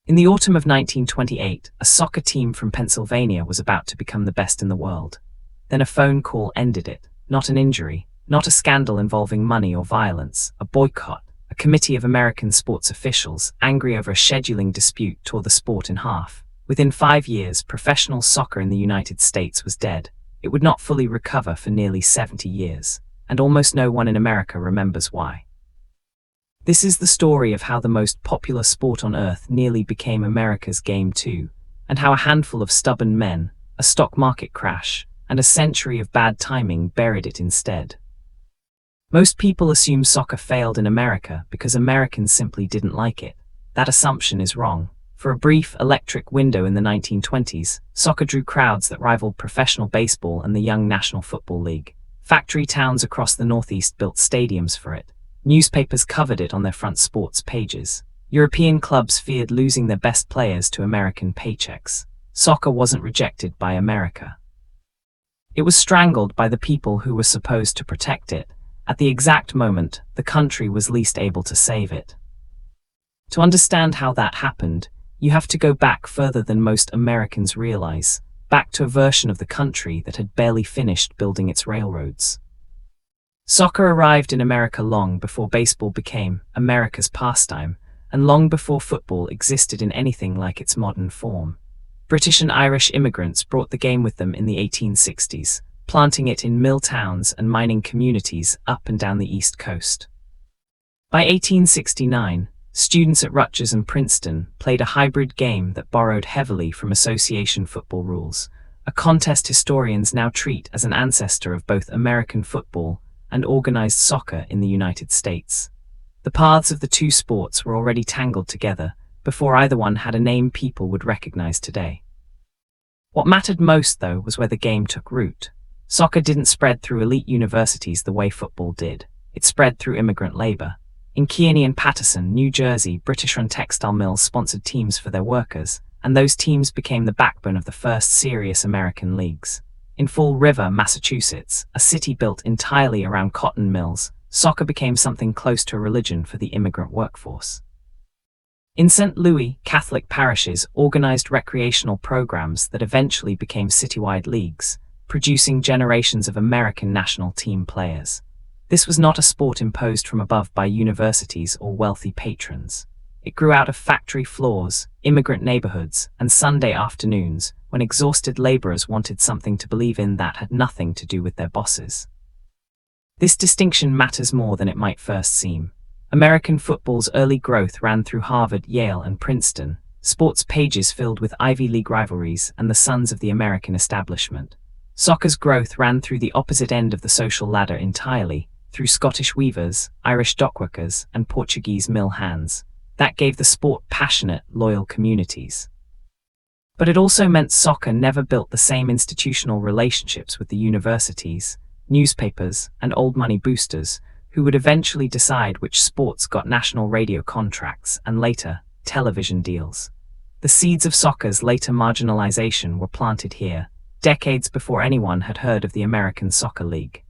In the autumn of 1928, a soccer team from Pennsylvania was about to become the best in the world. Then a phone call ended it. Not an injury, not a scandal involving money or violence, a boycott. A committee of American sports officials, angry over a scheduling dispute, tore the sport in half. Within 5 years, professional soccer in the United States was dead. It would not fully recover for nearly 70 years, and almost no one in America remembers why. This is the story of how the most popular sport on earth nearly became America's game too, and how a handful of stubborn men, a stock market crash, and a century of bad timing buried it instead. Most people assume soccer failed in America because Americans simply didn't like it. That assumption is wrong. For a brief, electric window in the 1920s, soccer drew crowds that rivaled professional baseball and the young National Football League. Factory towns across the Northeast built stadiums for it. Newspapers covered it on their front sports pages. European clubs feared losing their best players to American paychecks. Soccer wasn't rejected by America. It was strangled by the people who were supposed to protect it. At the exact moment, the country was least able to save it. To understand how that happened, you have to go back further than most Americans realize, back to a version of the country that had barely finished building its railroads. Soccer arrived in America long before baseball became America's pastime, and long before football existed in anything like its modern form. British and Irish immigrants brought the game with them in the 1860s, planting it in mill towns and mining communities up and down the East Coast. By 1869, students at Rutgers and Princeton played a hybrid game that borrowed heavily from association football rules, a contest historians now treat as an ancestor of both American football and organized soccer in the United States. The paths of the two sports were already tangled together before either one had a name people would recognize today. What mattered most, though, was where the game took root. Soccer didn't spread through elite universities the way football did. It spread through immigrant labor. In Kearney and Paterson, New Jersey, British-run textile mills sponsored teams for their workers, and those teams became the backbone of the first serious American leagues. In Fall River, Massachusetts, a city built entirely around cotton mills, soccer became something close to a religion for the immigrant workforce. In St. Louis, Catholic parishes organized recreational programs that eventually became citywide leagues, producing generations of American national team players. This was not a sport imposed from above by universities or wealthy patrons. It grew out of factory floors, immigrant neighborhoods, and Sunday afternoons, when exhausted laborers wanted something to believe in that had nothing to do with their bosses. This distinction matters more than it might first seem. American football's early growth ran through Harvard, Yale, and Princeton, sports pages filled with Ivy League rivalries and the sons of the American establishment. Soccer's growth ran through the opposite end of the social ladder entirely, through Scottish weavers, Irish dockworkers, and Portuguese mill hands. That gave the sport passionate, loyal communities. But it also meant soccer never built the same institutional relationships with the universities, newspapers, and old money boosters, who would eventually decide which sports got national radio contracts and later, television deals. The seeds of soccer's later marginalization were planted here, decades before anyone had heard of the American Soccer League.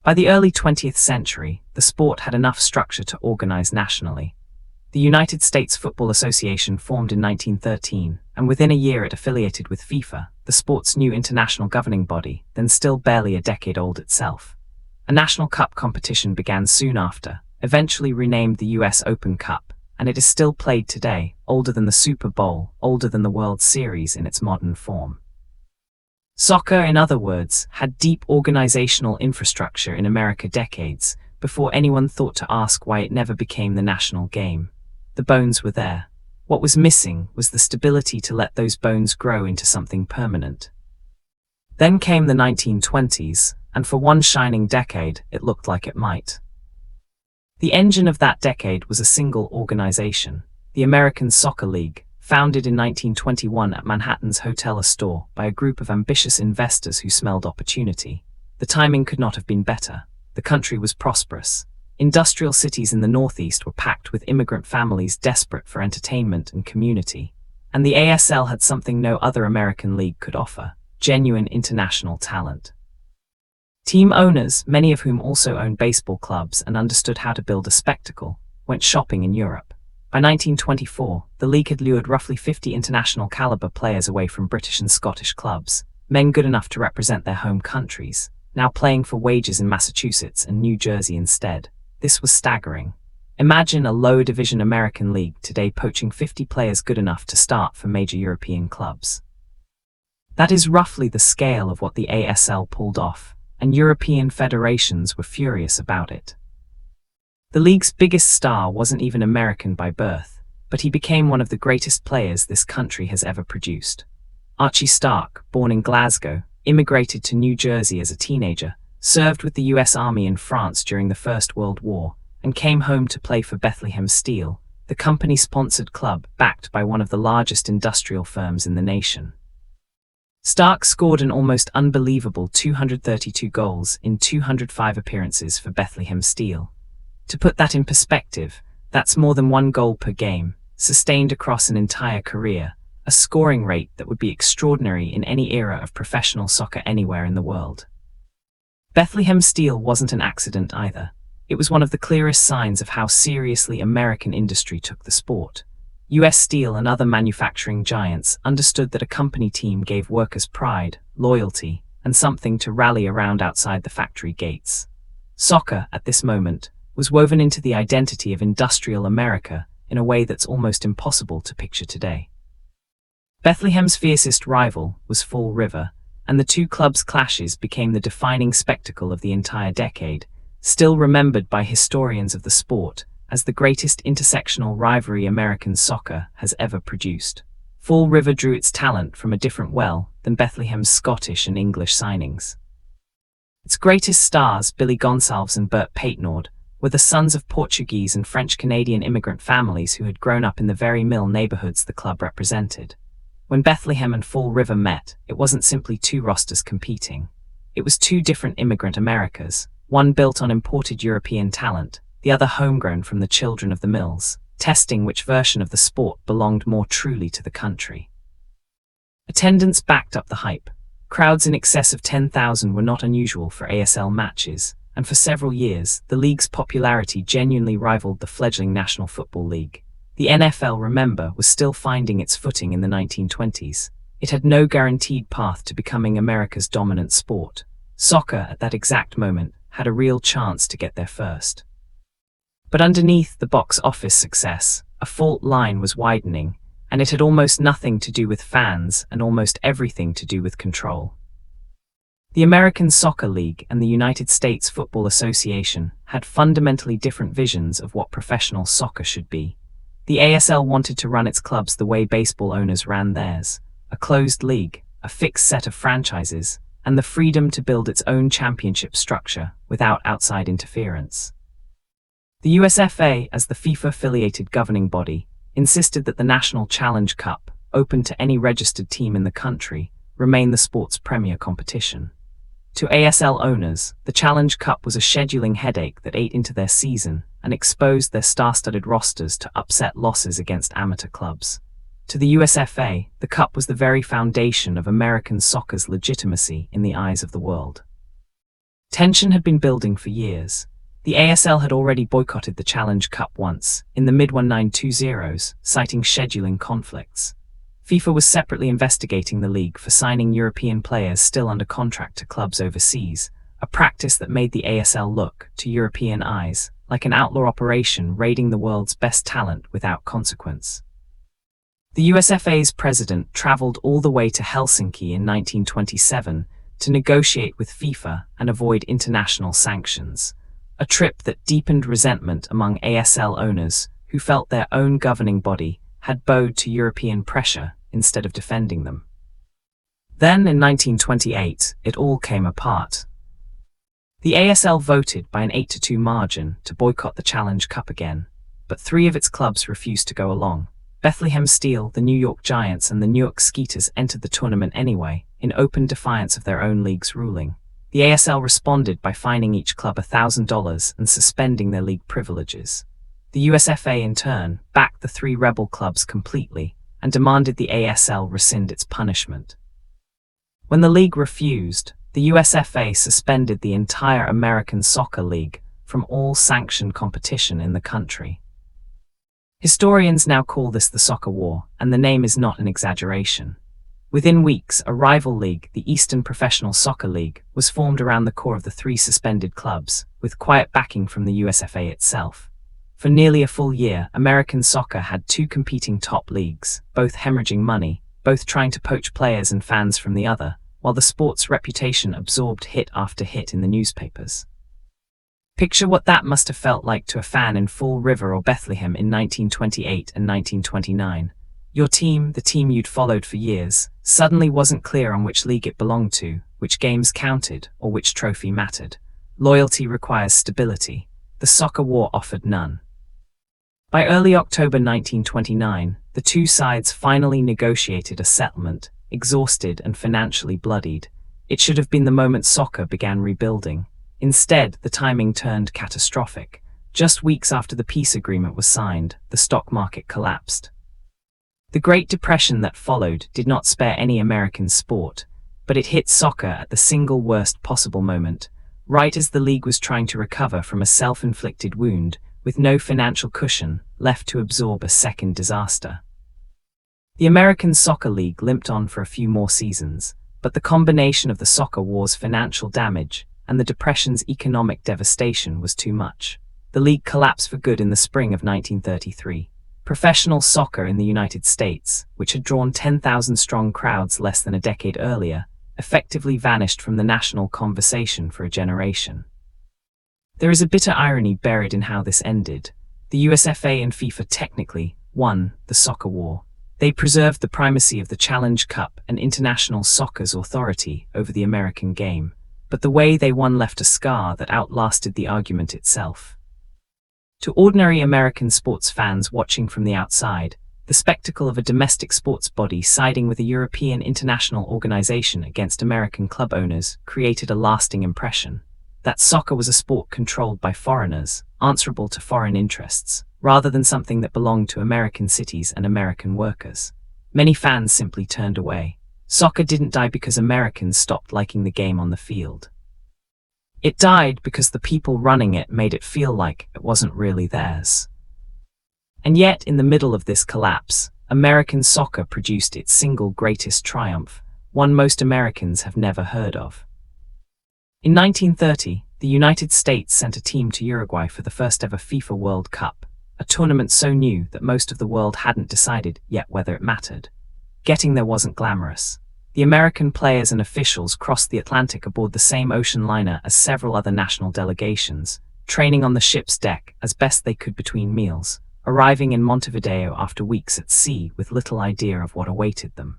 By the early 20th century, the sport had enough structure to organize nationally. The United States Football Association formed in 1913, and within a year it affiliated with FIFA, the sport's new international governing body, then still barely a decade old itself. A national cup competition began soon after, eventually renamed the US Open Cup, and it is still played today, older than the Super Bowl, older than the World Series in its modern form. Soccer, in other words, had deep organizational infrastructure in America decades before anyone thought to ask why it never became the national game. The bones were there. What was missing was the stability to let those bones grow into something permanent. Then came the 1920s, and for one shining decade, it looked like it might. The engine of that decade was a single organization, the American Soccer League, founded in 1921 at Manhattan's Hotel Astor by a group of ambitious investors who smelled opportunity. The timing could not have been better. The country was prosperous. Industrial cities in the Northeast were packed with immigrant families desperate for entertainment and community. And the ASL had something no other American league could offer: genuine international talent. Team owners, many of whom also owned baseball clubs and understood how to build a spectacle, went shopping in Europe. By 1924, the league had lured roughly 50 international caliber players away from British and Scottish clubs, men good enough to represent their home countries, now playing for wages in Massachusetts and New Jersey instead. This was staggering. Imagine a lower division American league today poaching 50 players good enough to start for major European clubs. That is roughly the scale of what the ASL pulled off, and European federations were furious about it. The league's biggest star wasn't even American by birth, but he became one of the greatest players this country has ever produced. Archie Stark, born in Glasgow, immigrated to New Jersey as a teenager, served with the US Army in France during the First World War, and came home to play for Bethlehem Steel, the company-sponsored club backed by one of the largest industrial firms in the nation. Stark scored an almost unbelievable 232 goals in 205 appearances for Bethlehem Steel. To put that in perspective, that's more than 1 goal per game, sustained across an entire career, a scoring rate that would be extraordinary in any era of professional soccer anywhere in the world. Bethlehem Steel wasn't an accident either. It was one of the clearest signs of how seriously American industry took the sport. US Steel and other manufacturing giants understood that a company team gave workers pride, loyalty, and something to rally around outside the factory gates. Soccer, at this moment, was woven into the identity of industrial America in a way that's almost impossible to picture today. Bethlehem's fiercest rival was Fall River, and the two clubs' clashes became the defining spectacle of the entire decade, still remembered by historians of the sport as the greatest intersectional rivalry American soccer has ever produced. Fall River drew its talent from a different well than Bethlehem's Scottish and English signings. Its greatest stars, Billy Gonçalves and Bert Patenaude, were the sons of Portuguese and French-Canadian immigrant families who had grown up in the very mill neighborhoods the club represented. When Bethlehem and Fall River met, it wasn't simply two rosters competing. It was two different immigrant Americas, one built on imported European talent, the other homegrown from the children of the mills, testing which version of the sport belonged more truly to the country. Attendance backed up the hype. Crowds in excess of 10,000 were not unusual for ASL matches, and for several years, the league's popularity genuinely rivaled the fledgling National Football League. The NFL, remember, was still finding its footing in the 1920s. It had no guaranteed path to becoming America's dominant sport. Soccer, at that exact moment, had a real chance to get there first. But underneath the box office success, a fault line was widening, and it had almost nothing to do with fans and almost everything to do with control. The American Soccer League and the United States Football Association had fundamentally different visions of what professional soccer should be. The ASL wanted to run its clubs the way baseball owners ran theirs, a closed league, a fixed set of franchises, and the freedom to build its own championship structure without outside interference. The USFA, as the FIFA-affiliated governing body, insisted that the National Challenge Cup, open to any registered team in the country, remain the sport's premier competition. To ASL owners, the Challenge Cup was a scheduling headache that ate into their season and exposed their star-studded rosters to upset losses against amateur clubs. To the USFA, the Cup was the very foundation of American soccer's legitimacy in the eyes of the world. Tension had been building for years. The ASL had already boycotted the Challenge Cup once, in the mid-1920s, citing scheduling conflicts. FIFA was separately investigating the league for signing European players still under contract to clubs overseas, a practice that made the ASL look, to European eyes, like an outlaw operation raiding the world's best talent without consequence. The USFA's president traveled all the way to Helsinki in 1927 to negotiate with FIFA and avoid international sanctions, a trip that deepened resentment among ASL owners who felt their own governing body had bowed to European pressure instead of defending them. Then, in 1928, it all came apart. The ASL voted by an 8-2 margin to boycott the Challenge Cup again, but 3 of its clubs refused to go along. Bethlehem Steel, the New York Giants, and the New York Skeeters entered the tournament anyway, in open defiance of their own league's ruling. The ASL responded by fining each club $1,000 and suspending their league privileges. The USFA, in turn, backed the 3 rebel clubs completely and demanded the ASL rescind its punishment. When the league refused, the USFA suspended the entire American Soccer League from all sanctioned competition in the country. Historians now call this the Soccer War, and the name is not an exaggeration. Within weeks, a rival league, the Eastern Professional Soccer League, was formed around the core of the three suspended clubs, with quiet backing from the USFA itself. For nearly a full year, American soccer had two competing top leagues, both hemorrhaging money, both trying to poach players and fans from the other, while the sport's reputation absorbed hit after hit in the newspapers. Picture what that must have felt like to a fan in Fall River or Bethlehem in 1928 and 1929. Your team, the team you'd followed for years, suddenly wasn't clear on which league it belonged to, which games counted, or which trophy mattered. Loyalty requires stability. The Soccer War offered none. By early October 1929, the two sides finally negotiated a settlement, exhausted and financially bloodied. It should have been the moment soccer began rebuilding. Instead, the timing turned catastrophic. Just weeks after the peace agreement was signed, the stock market collapsed. The Great Depression that followed did not spare any American sport, but it hit soccer at the single worst possible moment, right as the league was trying to recover from a self-inflicted wound, with no financial cushion left to absorb a second disaster. The American Soccer League limped on for a few more seasons, but the combination of the Soccer War's financial damage and the Depression's economic devastation was too much. The league collapsed for good in the spring of 1933. Professional soccer in the United States, which had drawn 10,000-strong crowds less than a decade earlier, effectively vanished from the national conversation for a generation. There is a bitter irony buried in how this ended. The USFA and FIFA technically won the Soccer War. They preserved the primacy of the Challenge Cup and international soccer's authority over the American game, but the way they won left a scar that outlasted the argument itself. To ordinary American sports fans watching from the outside, the spectacle of a domestic sports body siding with a European international organization against American club owners created a lasting impression that soccer was a sport controlled by foreigners, answerable to foreign interests, rather than something that belonged to American cities and American workers. Many fans simply turned away. Soccer didn't die because Americans stopped liking the game on the field. It died because the people running it made it feel like it wasn't really theirs. And yet, in the middle of this collapse, American soccer produced its single greatest triumph, one most Americans have never heard of. In 1930, the United States sent a team to Uruguay for the first ever FIFA World Cup, a tournament so new that most of the world hadn't decided yet whether it mattered. Getting there wasn't glamorous. The American players and officials crossed the Atlantic aboard the same ocean liner as several other national delegations, training on the ship's deck as best they could between meals, arriving in Montevideo after weeks at sea with little idea of what awaited them.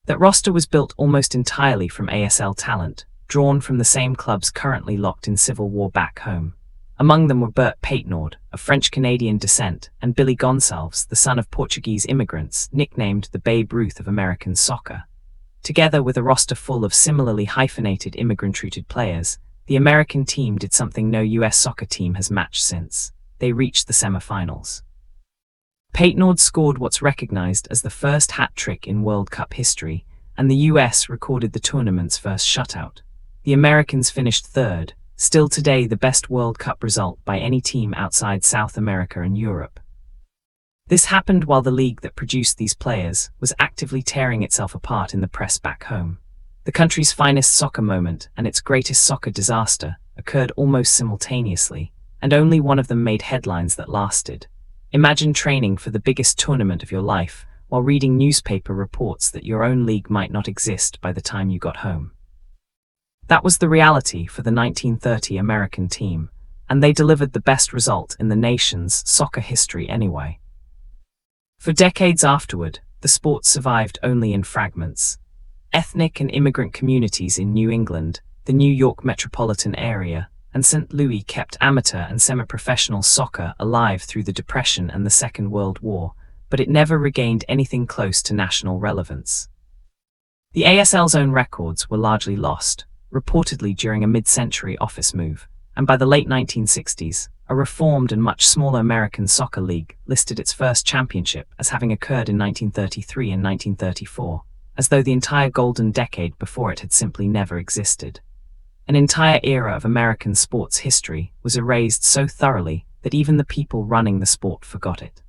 That roster was built almost entirely from ASL talent, drawn from the same clubs currently locked in civil war back home. Among them were Bert Paetnoord, of French-Canadian descent, and Billy Gonçalves, the son of Portuguese immigrants, nicknamed the Babe Ruth of American soccer. Together with a roster full of similarly hyphenated immigrant-rooted players, the American team did something no US soccer team has matched since. They reached the semifinals. Paetnoord scored what's recognized as the first hat trick in World Cup history, and the US recorded the tournament's first shutout. The Americans finished third, still today the best World Cup result by any team outside South America and Europe. This happened while the league that produced these players was actively tearing itself apart in the press back home. The country's finest soccer moment and its greatest soccer disaster occurred almost simultaneously, and only one of them made headlines that lasted. Imagine training for the biggest tournament of your life while reading newspaper reports that your own league might not exist by the time you got home. That was the reality for the 1930 American team, and they delivered the best result in the nation's soccer history anyway. For decades afterward, the sport survived only in fragments. Ethnic and immigrant communities in New England, the New York metropolitan area, and St. Louis kept amateur and semi-professional soccer alive through the Depression and the Second World War, but it never regained anything close to national relevance. The ASL's own records were largely lost, reportedly during a mid-century office move, and by the late 1960s, a reformed and much smaller American Soccer League listed its first championship as having occurred in 1933 and 1934, as though the entire golden decade before it had simply never existed. An entire era of American sports history was erased so thoroughly that even the people running the sport forgot it.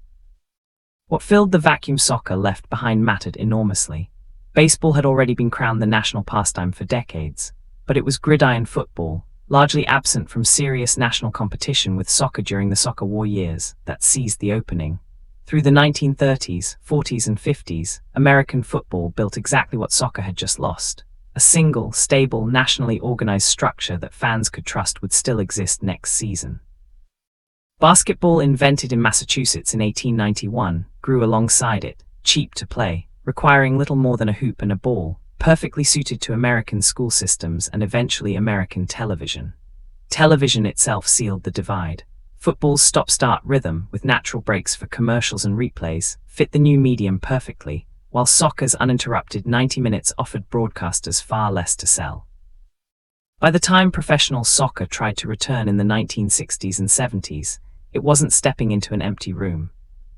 What filled the vacuum soccer left behind mattered enormously. Baseball had already been crowned the national pastime for decades, but it was gridiron football, largely absent from serious national competition with soccer during the soccer war years, that seized the opening. Through the 1930s, 40s and 50s, American football built exactly what soccer had just lost. A single, stable, nationally organized structure that fans could trust would still exist next season. Basketball, invented in Massachusetts in 1891, grew alongside it, cheap to play, requiring little more than a hoop and a ball, perfectly suited to American school systems and eventually American television. Television itself sealed the divide. Football's stop-start rhythm, with natural breaks for commercials and replays, fit the new medium perfectly, while soccer's uninterrupted 90 minutes offered broadcasters far less to sell. By the time professional soccer tried to return in the 1960s and 70s, it wasn't stepping into an empty room.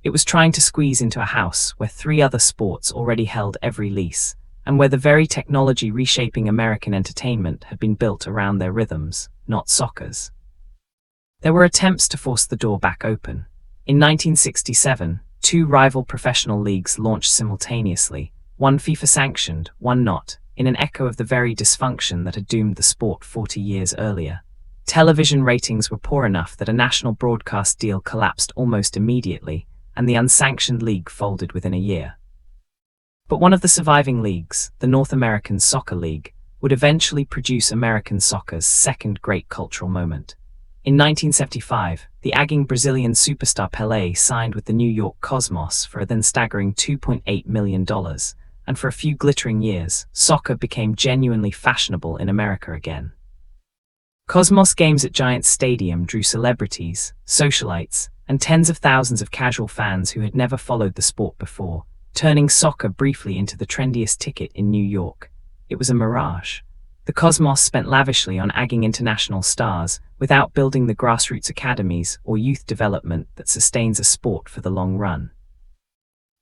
It was trying to squeeze into a house where 3 other sports already held every lease, and where the very technology reshaping American entertainment had been built around their rhythms, not soccer's. There were attempts to force the door back open. In 1967, 2 rival professional leagues launched simultaneously, one FIFA-sanctioned, one not, in an echo of the very dysfunction that had doomed the sport 40 years earlier. Television ratings were poor enough that a national broadcast deal collapsed almost immediately, and the unsanctioned league folded within a year. But one of the surviving leagues, the North American Soccer League, would eventually produce American soccer's second great cultural moment. In 1975, the aging Brazilian superstar Pelé signed with the New York Cosmos for a then staggering $2.8 million, and for a few glittering years, soccer became genuinely fashionable in America again. Cosmos games at Giants Stadium drew celebrities, socialites, and tens of thousands of casual fans who had never followed the sport before, turning soccer briefly into the trendiest ticket in New York. It was a mirage. The Cosmos spent lavishly on agging international stars, without building the grassroots academies or youth development that sustains a sport for the long run.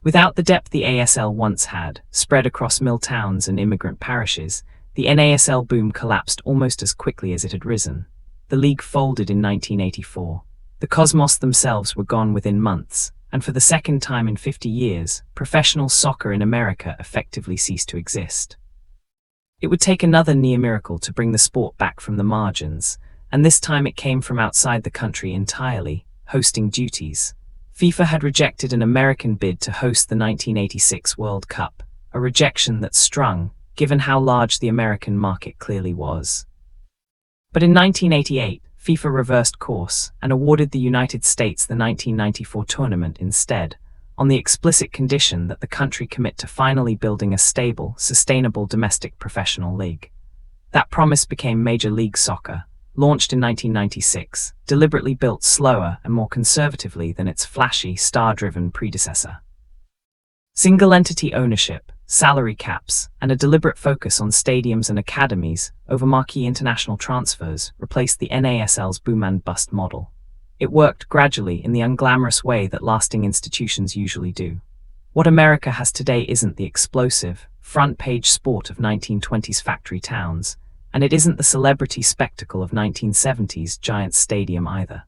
Without the depth the ASL once had, spread across mill towns and immigrant parishes, the NASL boom collapsed almost as quickly as it had risen. The league folded in 1984. The Cosmos themselves were gone within months, and for the second time in 50 years, professional soccer in America effectively ceased to exist. It would take another near miracle to bring the sport back from the margins, and this time it came from outside the country entirely, hosting duties. FIFA had rejected an American bid to host the 1986 World Cup, a rejection that stung, given how large the American market clearly was. But in 1988, FIFA reversed course and awarded the United States the 1994 tournament instead, on the explicit condition that the country commit to finally building a stable, sustainable domestic professional league. That promise became Major League Soccer, launched in 1996, deliberately built slower and more conservatively than its flashy, star-driven predecessor. Single-entity ownership, salary caps, and a deliberate focus on stadiums and academies over marquee international transfers replaced the NASL's boom-and-bust model. It worked gradually in the unglamorous way that lasting institutions usually do. What America has today isn't the explosive, front-page sport of 1920s factory towns, and it isn't the celebrity spectacle of 1970s Giants Stadium either.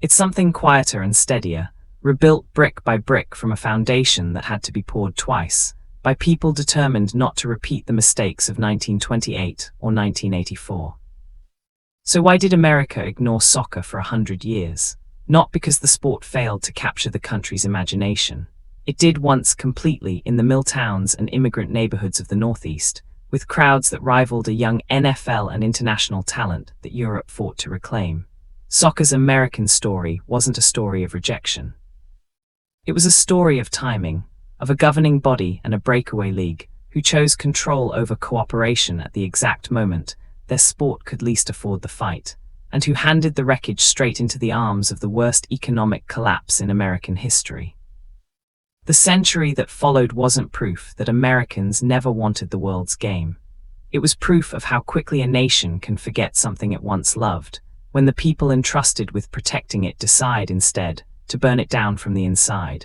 It's something quieter and steadier, rebuilt brick by brick from a foundation that had to be poured twice, by people determined not to repeat the mistakes of 1928 or 1984. So why did America ignore soccer for 100 years? Not because the sport failed to capture the country's imagination. It did once completely in the mill towns and immigrant neighborhoods of the Northeast, with crowds that rivaled a young NFL and international talent that Europe fought to reclaim. Soccer's American story wasn't a story of rejection. It was a story of timing, of a governing body and a breakaway league who chose control over cooperation at the exact moment their sport could least afford the fight, and who handed the wreckage straight into the arms of the worst economic collapse in American history. The century that followed wasn't proof that Americans never wanted the world's game. It was proof of how quickly a nation can forget something it once loved, when the people entrusted with protecting it decide instead to burn it down from the inside.